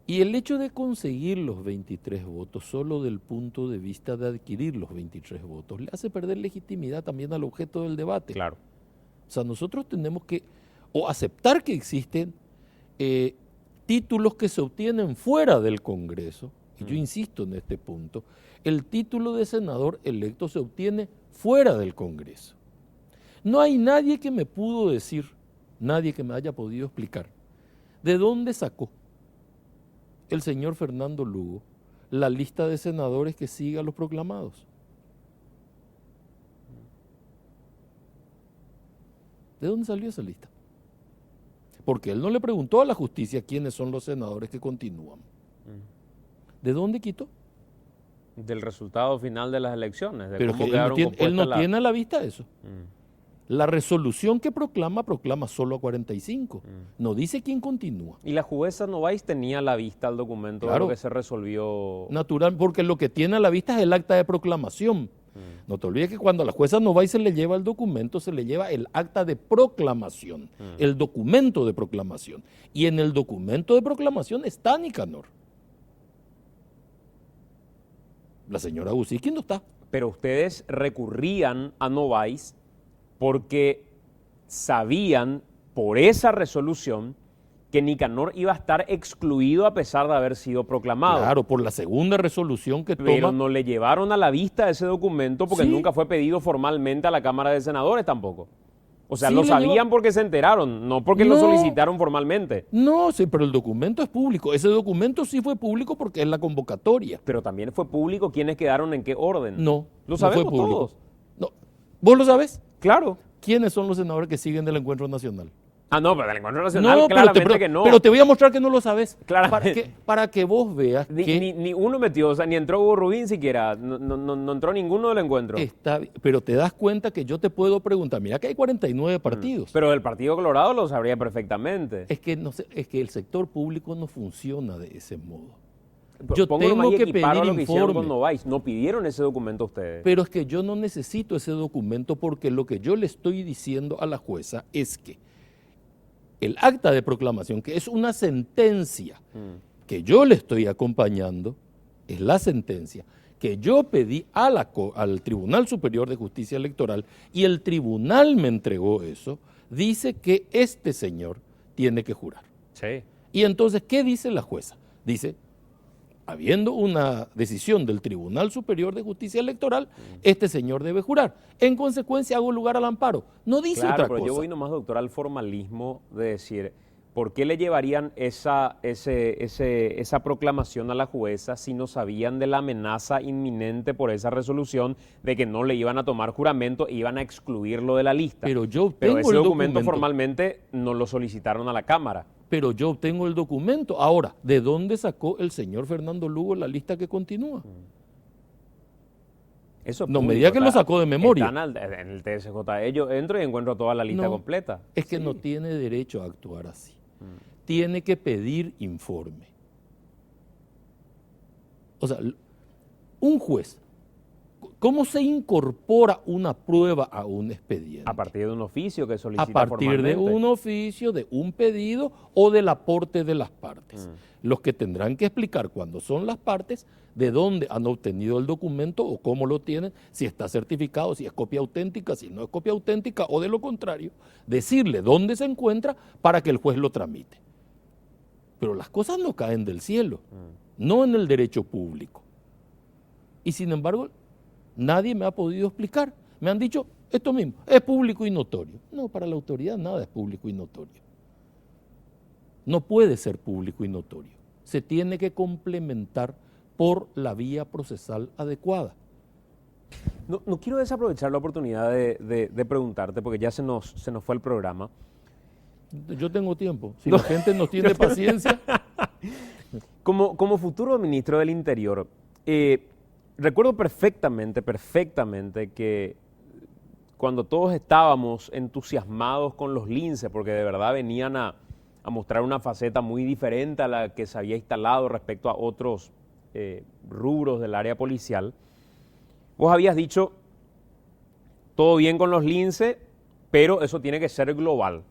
Y el hecho de conseguir los 23 votos, solo del punto de vista de adquirir los 23 votos, le hace perder legitimidad también al objeto del debate. Claro. O sea, nosotros tenemos que o aceptar que existen títulos que se obtienen fuera del Congreso, y yo insisto en este punto, el título de senador electo se obtiene fuera del Congreso. No hay nadie que me pudo decir, nadie que me haya podido explicar, de dónde sacó el señor Fernando Lugo la lista de senadores que sigue a los proclamados. ¿De dónde salió esa lista? Porque él no le preguntó a la justicia quiénes son los senadores que continúan. ¿De dónde quitó? Del resultado final de las elecciones. Pero que él no tiene a la vista eso. La resolución que proclama solo a 45. No dice quién continúa. Y la jueza Novaes tenía a la vista el documento de lo que se resolvió. Natural, porque lo que tiene a la vista es el acta de proclamación. No te olvides que cuando a la jueza Novaes se le lleva el documento, se le lleva el acta de proclamación, el documento de proclamación. Y en el documento de proclamación está Nicanor. La señora Usiski no está. Pero ustedes recurrían a Novaes porque sabían por esa resolución que Nicanor iba a estar excluido a pesar de haber sido proclamado. Claro, por la segunda resolución que toma. Pero no le llevaron a la vista ese documento porque nunca fue pedido formalmente a la Cámara de Senadores tampoco. O sea, lo sabían porque se enteraron, no porque lo solicitaron formalmente. No, sí, pero el documento es público. Ese documento sí fue público porque es la convocatoria. Pero también fue público quiénes quedaron en qué orden. No, lo sabemos fue público. todos. No. ¿Vos lo sabés? Claro. ¿Quiénes son los senadores que siguen del Encuentro Nacional? Ah, no, pero del Encuentro Nacional claramente que no. Pero te voy a mostrar que no lo sabes. Claro. Para que vos veas que... Ni uno metió, o sea, ni entró Hugo Rubín siquiera, no entró ninguno del encuentro. Pero te das cuenta que yo te puedo preguntar, mira que hay 49 partidos. Pero el Partido Colorado lo sabría perfectamente. Es que el sector público no funciona de ese modo. Yo tengo que pedir informe. Con Novaes. No pidieron ese documento ustedes. Pero es que yo no necesito ese documento porque lo que yo le estoy diciendo a la jueza es que el acta de proclamación, que es una sentencia que yo le estoy acompañando, es la sentencia que yo pedí al Tribunal Superior de Justicia Electoral y el tribunal me entregó eso, dice que este señor tiene que jurar. Sí. Y entonces, ¿qué dice la jueza? Dice, habiendo una decisión del Tribunal Superior de Justicia Electoral, este señor debe jurar. En consecuencia, hago lugar al amparo. No dice otra cosa. Pero yo voy nomás, doctor, al formalismo de decir, ¿por qué le llevarían esa proclamación a la jueza si no sabían de la amenaza inminente por esa resolución de que no le iban a tomar juramento e iban a excluirlo de la lista? Pero yo tengo ese documento formalmente no lo solicitaron a la Cámara. Pero yo obtengo el documento. Ahora, ¿de dónde sacó el señor Fernando Lugo la lista que continúa? Eso no me diga que lo sacó de memoria. Están en el TSJE, yo entro y encuentro toda la lista completa. Es que no tiene derecho a actuar así. Tiene que pedir informe. O sea, un juez, ¿cómo se incorpora una prueba a un expediente? A partir de un oficio que solicita formalmente. A partir de un oficio, de un pedido o del aporte de las partes. Los que tendrán que explicar cuándo son las partes, de dónde han obtenido el documento o cómo lo tienen, si está certificado, si es copia auténtica, si no es copia auténtica o de lo contrario, decirle dónde se encuentra para que el juez lo tramite. Pero las cosas no caen del cielo, no en el derecho público. Y sin embargo, nadie me ha podido explicar. Me han dicho esto mismo, es público y notorio. No, para la autoridad nada es público y notorio. No puede ser público y notorio. Se tiene que complementar por la vía procesal adecuada. No quiero desaprovechar la oportunidad de preguntarte, porque ya se nos fue el programa. Yo tengo tiempo. Si la gente no tiene paciencia. Como futuro ministro del Interior, recuerdo perfectamente que cuando todos estábamos entusiasmados con los linces, porque de verdad venían a mostrar una faceta muy diferente a la que se había instalado respecto a otros rubros del área policial, vos habías dicho, todo bien con los linces, pero eso tiene que ser global.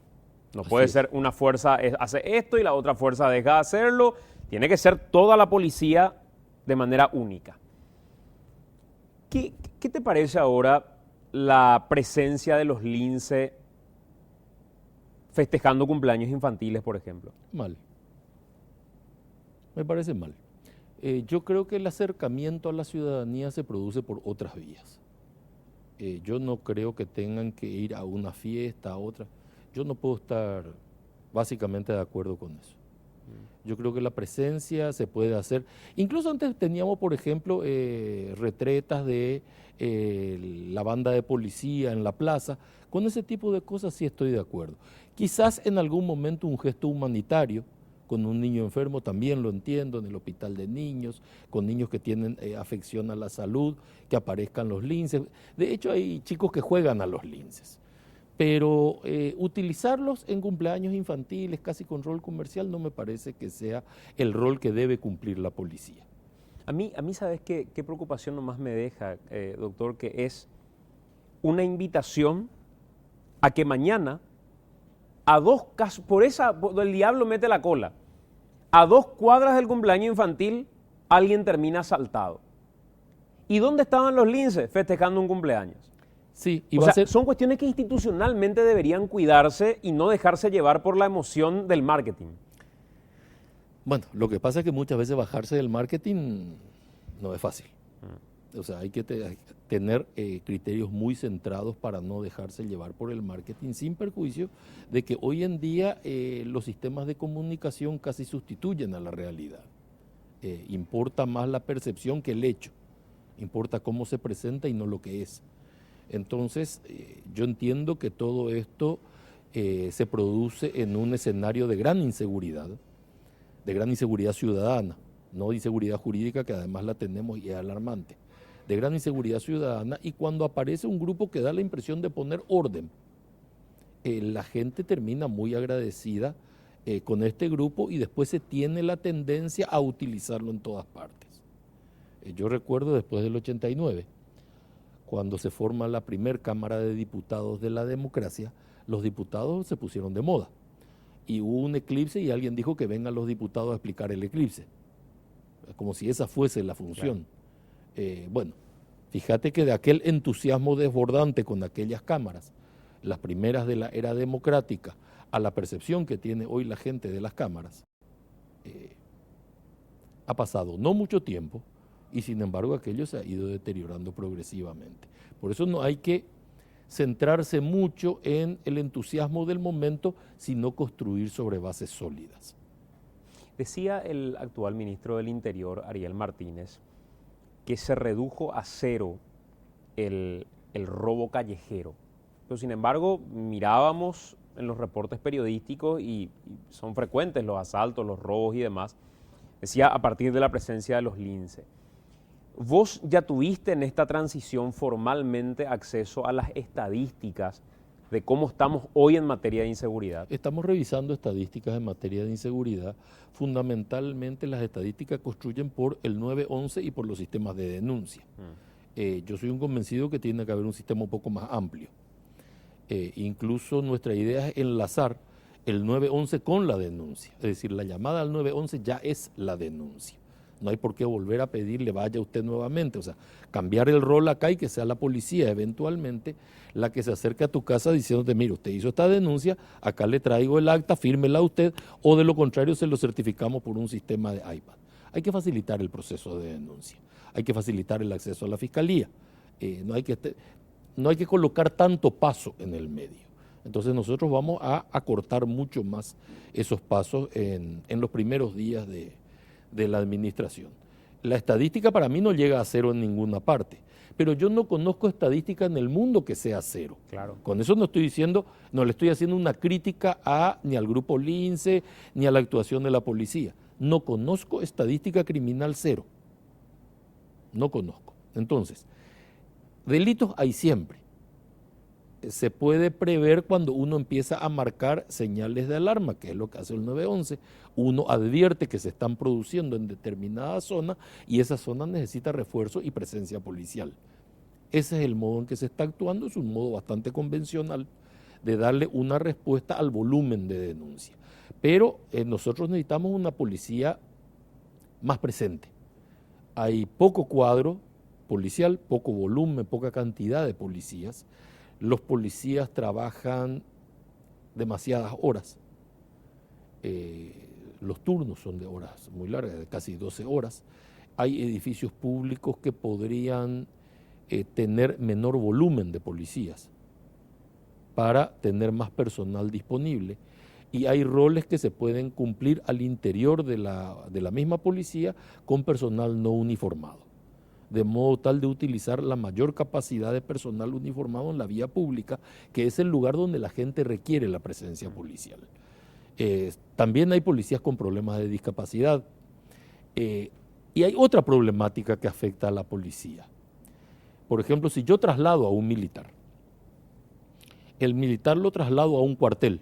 No puede ser una fuerza hace esto y la otra fuerza deja de hacerlo. Tiene que ser toda la policía de manera única. ¿Qué te parece ahora la presencia de los linces festejando cumpleaños infantiles, por ejemplo? Mal. Me parece mal. Yo creo que el acercamiento a la ciudadanía se produce por otras vías. Yo no creo que tengan que ir a una fiesta, a otra. Yo no puedo estar básicamente de acuerdo con eso. Yo creo que la presencia se puede hacer. Incluso antes teníamos, por ejemplo, retretas de la banda de policía en la plaza. Con ese tipo de cosas sí estoy de acuerdo. Quizás en algún momento un gesto humanitario, con un niño enfermo también lo entiendo, en el hospital de niños, con niños que tienen afección a la salud, que aparezcan los linces. De hecho, hay chicos que juegan a los linces. Pero utilizarlos en cumpleaños infantiles, casi con rol comercial, no me parece que sea el rol que debe cumplir la policía. A mí ¿sabes qué preocupación nomás me deja, doctor? Que es una invitación a que mañana, a 2 casos, el diablo mete la cola, a 2 cuadras del cumpleaños infantil, alguien termina asaltado. ¿Y dónde estaban los linces festejando un cumpleaños? Sí, son cuestiones que institucionalmente deberían cuidarse y no dejarse llevar por la emoción del marketing. Bueno, lo que pasa es que muchas veces bajarse del marketing no es fácil. O sea, hay que tener criterios muy centrados para no dejarse llevar por el marketing, sin perjuicio de que hoy en día los sistemas de comunicación casi sustituyen a la realidad. Importa más la percepción que el hecho. Importa cómo se presenta y no lo que es. Entonces, yo entiendo que todo esto se produce en un escenario de gran inseguridad ciudadana, no de inseguridad jurídica, que además la tenemos y es alarmante, de gran inseguridad ciudadana, y cuando aparece un grupo que da la impresión de poner orden, la gente termina muy agradecida con este grupo y después se tiene la tendencia a utilizarlo en todas partes. Yo recuerdo después del 89, cuando se forma la primer Cámara de Diputados de la democracia, los diputados se pusieron de moda. Y hubo un eclipse y alguien dijo que vengan los diputados a explicar el eclipse, como si esa fuese la función. Claro. Bueno, fíjate que de aquel entusiasmo desbordante con aquellas cámaras, las primeras de la era democrática, a la percepción que tiene hoy la gente de las cámaras, ha pasado no mucho tiempo, y sin embargo aquello se ha ido deteriorando progresivamente. Por eso no hay que centrarse mucho en el entusiasmo del momento, sino construir sobre bases sólidas. Decía el actual ministro del Interior, Ariel Martínez, que se redujo a 0 el robo callejero. Pero sin embargo, mirábamos en los reportes periodísticos y son frecuentes los asaltos, los robos y demás. Decía a partir de la presencia de los linces. ¿Vos ya tuviste en esta transición formalmente acceso a las estadísticas de cómo estamos hoy en materia de inseguridad? Estamos revisando estadísticas en materia de inseguridad. Fundamentalmente las estadísticas construyen por el 911 y por los sistemas de denuncia. Yo soy un convencido que tiene que haber un sistema un poco más amplio. Incluso nuestra idea es enlazar el 911 con la denuncia. Es decir, la llamada al 911 ya es la denuncia. No hay por qué volver a pedirle vaya usted nuevamente, o sea, cambiar el rol acá y que sea la policía eventualmente la que se acerque a tu casa diciéndote, mire, usted hizo esta denuncia, acá le traigo el acta, fírmela usted, o de lo contrario se lo certificamos por un sistema de iPad. Hay que facilitar el proceso de denuncia, hay que facilitar el acceso a la fiscalía, no hay que colocar tanto paso en el medio. Entonces nosotros vamos a acortar mucho más esos pasos en los primeros días de la administración. La estadística para mí no llega a 0 en ninguna parte, pero yo no conozco estadística en el mundo que sea 0. Claro. Con eso no le estoy haciendo una crítica ni al grupo Lince, ni a la actuación de la policía. No conozco estadística criminal 0. No conozco. Entonces, delitos hay siempre. se puede prever cuando uno empieza a marcar señales de alarma, que es lo que hace el 911. Uno advierte que se están produciendo en determinada zona y esa zona necesita refuerzo y presencia policial. Ese es el modo en que se está actuando, es un modo bastante convencional de darle una respuesta al volumen de denuncia. Pero nosotros necesitamos una policía más presente. Hay poco cuadro policial, poco volumen, poca cantidad de policías. Los policías trabajan demasiadas horas. Los turnos son de horas muy largas, de casi 12 horas. Hay edificios públicos que podrían tener menor volumen de policías para tener más personal disponible. Y hay roles que se pueden cumplir al interior de la misma policía con personal no uniformado, de modo tal de utilizar la mayor capacidad de personal uniformado en la vía pública, que es el lugar donde la gente requiere la presencia policial. También hay policías con problemas de discapacidad. Y hay otra problemática que afecta a la policía. Por ejemplo, si yo traslado a un militar, el militar lo traslado a un cuartel.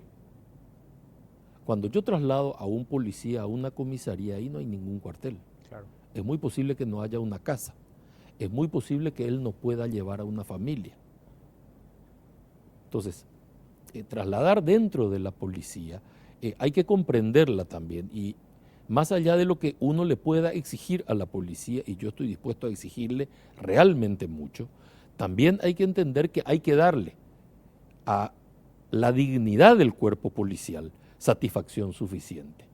Cuando yo traslado a un policía a una comisaría, ahí no hay ningún cuartel. Claro. Es muy posible que no haya una casa. Es muy posible que él no pueda llevar a una familia. Entonces, trasladar dentro de la policía, hay que comprenderla también. Y más allá de lo que uno le pueda exigir a la policía, y yo estoy dispuesto a exigirle realmente mucho, también hay que entender que hay que darle a la dignidad del cuerpo policial satisfacción suficiente.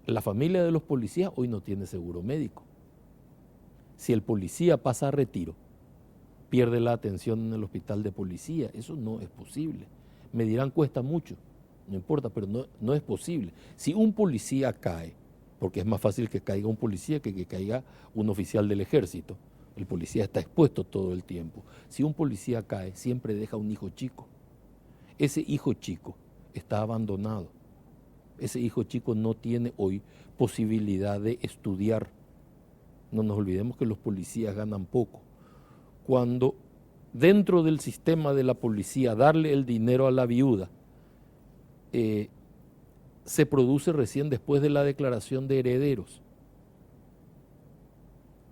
La familia de los policías hoy no tiene seguro médico. Si el policía pasa a retiro, pierde la atención en el hospital de policía. Eso no es posible. Me dirán, cuesta mucho. No importa, pero no es posible. Si un policía cae, porque es más fácil que caiga un policía que caiga un oficial del ejército. El policía está expuesto todo el tiempo. Si un policía cae, siempre deja un hijo chico. Ese hijo chico está abandonado. Ese hijo chico no tiene hoy posibilidad de estudiar. No nos olvidemos que los policías ganan poco. Cuando dentro del sistema de la policía darle el dinero a la viuda se produce recién después de la declaración de herederos.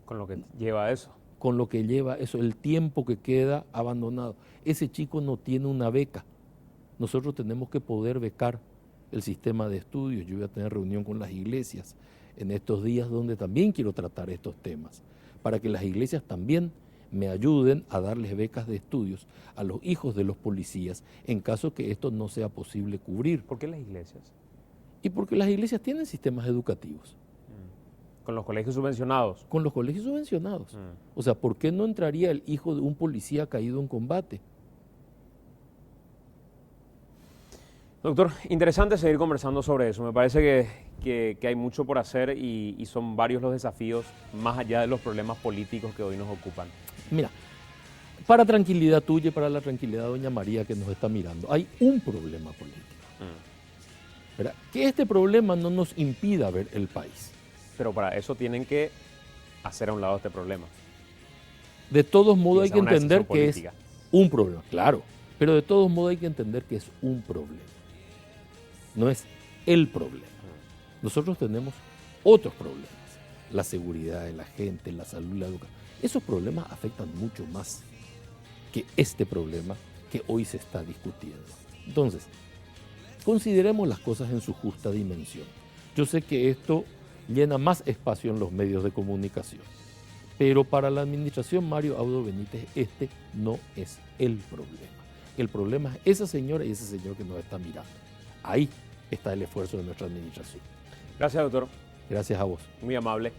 Con lo que lleva eso. Con lo que lleva eso, el tiempo que queda abandonado. Ese chico no tiene una beca. Nosotros tenemos que poder becar el sistema de estudios. Yo voy a tener reunión con las iglesias en estos días donde también quiero tratar estos temas, para que las iglesias también me ayuden a darles becas de estudios a los hijos de los policías en caso que esto no sea posible cubrir. ¿Por qué las iglesias? Y porque las iglesias tienen sistemas educativos. ¿Con los colegios subvencionados? Con los colegios subvencionados. O sea, ¿por qué no entraría el hijo de un policía caído en combate? Doctor, interesante seguir conversando sobre eso. Me parece que hay mucho por hacer y son varios los desafíos más allá de los problemas políticos que hoy nos ocupan. Mira, para tranquilidad tuya y para la tranquilidad de doña María que nos está mirando, hay un problema político. ¿Verdad? Que este problema no nos impida ver el país. Pero para eso tienen que hacer a un lado este problema. De todos modos hay que entender que política. Es un problema, claro, pero de todos modos hay que entender que es un problema. No es el problema. Nosotros tenemos otros problemas, la seguridad de la gente, la salud, la educación. Esos problemas afectan mucho más que este problema que hoy se está discutiendo. Entonces, consideremos las cosas en su justa dimensión. Yo sé que esto llena más espacio en los medios de comunicación, pero para la administración Mario Audo Benítez este no es el problema. El problema es esa señora y ese señor que nos está mirando. Ahí está el esfuerzo de nuestra administración. Gracias, doctor. Gracias a vos. Muy amable.